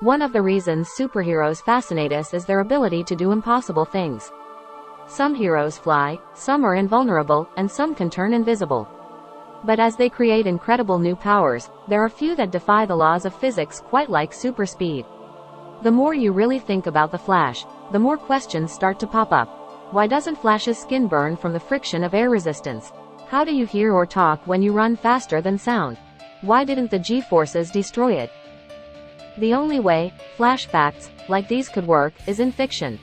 One of the reasons superheroes fascinate us is their ability to do impossible things. Some heroes fly, some are invulnerable, and some can turn invisible. But as they create incredible new powers, there are few that defy the laws of physics quite like super speed. The more you really think about the Flash, the more questions start to pop up. Why doesn't Flash's skin burn from the friction of air resistance? How do you hear or talk when you run faster than sound? Why didn't the G-forces destroy it? The only way Flash facts like these could work is in fiction.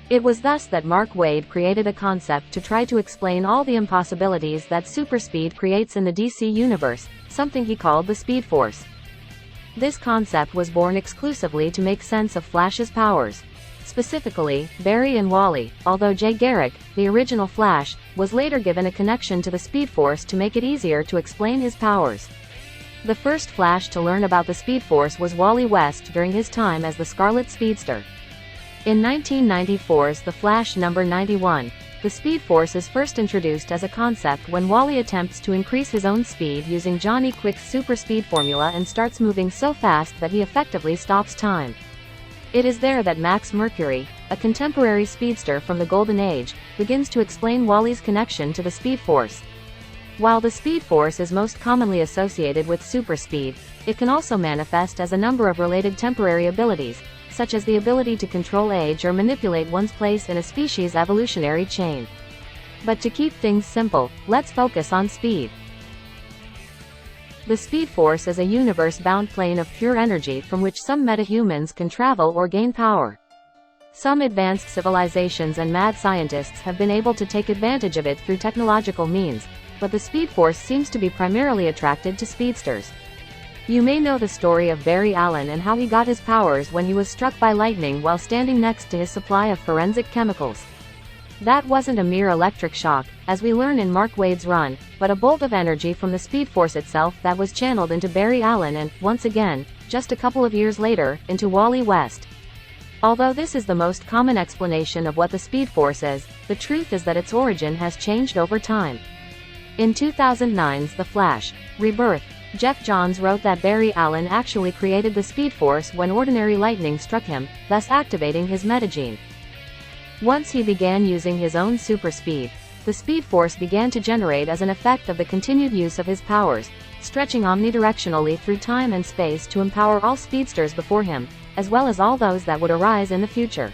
It was thus that Mark Waid created a concept to try to explain all the impossibilities that superspeed creates in the DC universe, something he called the Speed Force. This concept was born exclusively to make sense of Flash's powers. Specifically, Barry and Wally, although Jay Garrick, the original Flash, was later given a connection to the Speed Force to make it easier to explain his powers. The first Flash to learn about the Speed Force was Wally West during his time as the Scarlet Speedster. In 1994's The Flash number 91, the Speed Force is first introduced as a concept when Wally attempts to increase his own speed using Johnny Quick's super speed formula and starts moving so fast that he effectively stops time. It is there that Max Mercury, a contemporary speedster from the Golden Age, begins to explain Wally's connection to the Speed Force. While the Speed Force is most commonly associated with super speed, it can also manifest as a number of related temporary abilities, such as the ability to control age or manipulate one's place in a species' evolutionary chain. But to keep things simple, let's focus on speed. The Speed Force is a universe-bound plane of pure energy from which some metahumans can travel or gain power. Some advanced civilizations and mad scientists have been able to take advantage of it through technological means, but the Speed Force seems to be primarily attracted to speedsters. You may know the story of Barry Allen and how he got his powers when he was struck by lightning while standing next to his supply of forensic chemicals. That wasn't a mere electric shock, as we learn in Mark Waid's run, but a bolt of energy from the Speed Force itself that was channeled into Barry Allen and, once again, just a couple of years later, into Wally West. Although this is the most common explanation of what the Speed Force is, the truth is that its origin has changed over time. In 2009's The Flash, Rebirth, Jeff Johns wrote that Barry Allen actually created the Speed Force when ordinary lightning struck him, thus activating his metagene. Once he began using his own super speed, the Speed Force began to generate as an effect of the continued use of his powers, stretching omnidirectionally through time and space to empower all speedsters before him, as well as all those that would arise in the future.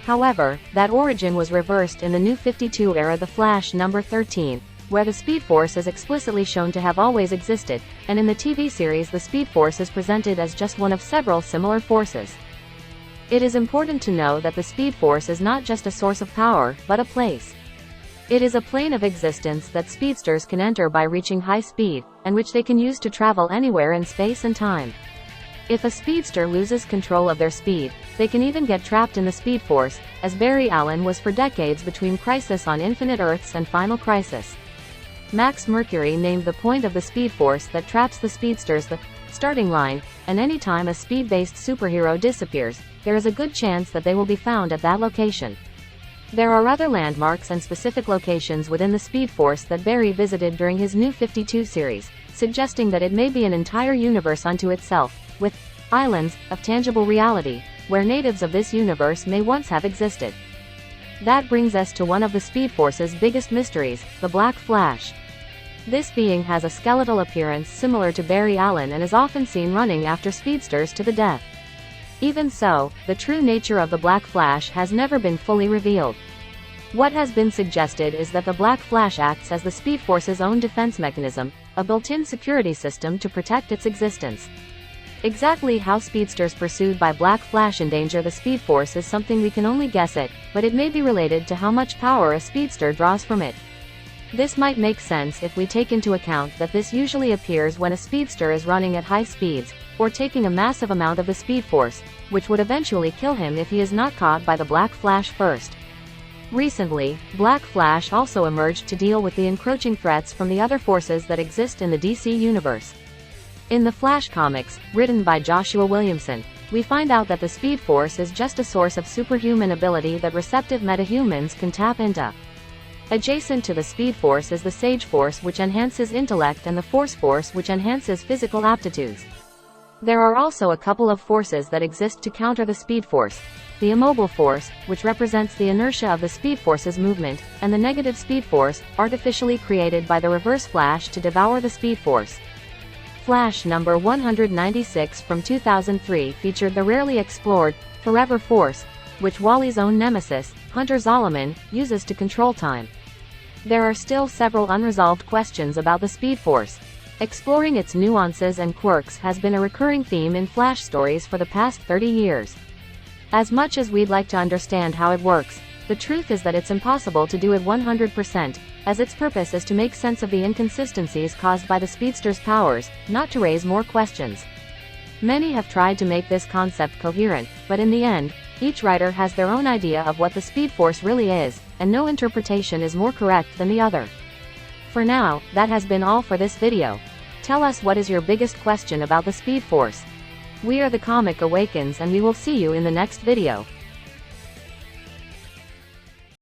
However, that origin was reversed in the New 52 era The Flash number 13, where the Speed Force is explicitly shown to have always existed, and in the TV series the Speed Force is presented as just one of several similar forces. It is important to know that the Speed Force is not just a source of power, but a place. It is a plane of existence that speedsters can enter by reaching high speed, and which they can use to travel anywhere in space and time. If a speedster loses control of their speed, they can even get trapped in the Speed Force, as Barry Allen was for decades between Crisis on Infinite Earths and Final Crisis. Max Mercury named the point of the Speed Force that traps the speedsters the starting line, and any time a speed-based superhero disappears, there is a good chance that they will be found at that location. There are other landmarks and specific locations within the Speed Force that Barry visited during his New 52 series, suggesting that it may be an entire universe unto itself, with islands of tangible reality, where natives of this universe may once have existed. That brings us to one of the Speed Force's biggest mysteries, the Black Flash. This being has a skeletal appearance similar to Barry Allen and is often seen running after speedsters to the death. Even so, the true nature of the Black Flash has never been fully revealed. What has been suggested is that the Black Flash acts as the Speed Force's own defense mechanism, a built-in security system to protect its existence. Exactly how speedsters pursued by Black Flash endanger the Speed Force is something we can only guess at, but it may be related to how much power a speedster draws from it. This might make sense if we take into account that this usually appears when a speedster is running at high speeds, or taking a massive amount of the Speed Force, which would eventually kill him if he is not caught by the Black Flash first. Recently, Black Flash also emerged to deal with the encroaching threats from the other forces that exist in the DC universe. In the Flash comics, written by Joshua Williamson, we find out that the Speed Force is just a source of superhuman ability that receptive metahumans can tap into. Adjacent to the Speed Force is the Sage Force, which enhances intellect, and the Force Force, which enhances physical aptitudes. There are also a couple of forces that exist to counter the speed force. The immobile force, which represents the inertia of the speed force's movement, and the negative speed force, artificially created by the reverse flash to devour the speed force. Flash number 196 from 2003 featured the rarely explored, forever force, which Wally's own nemesis, Hunter Zolomon, uses to control time. There are still several unresolved questions about the speed force. Exploring its nuances and quirks has been a recurring theme in Flash stories for the past 30 years. As much as we'd like to understand how it works, the truth is that it's impossible to do it 100%, as its purpose is to make sense of the inconsistencies caused by the speedster's powers, not to raise more questions. Many have tried to make this concept coherent, but in the end, each writer has their own idea of what the speed force really is, and no interpretation is more correct than the other. For now, that has been all for this video. Tell us what is your biggest question about the speed force. We are the comic Awakens, and we will see you in the next video.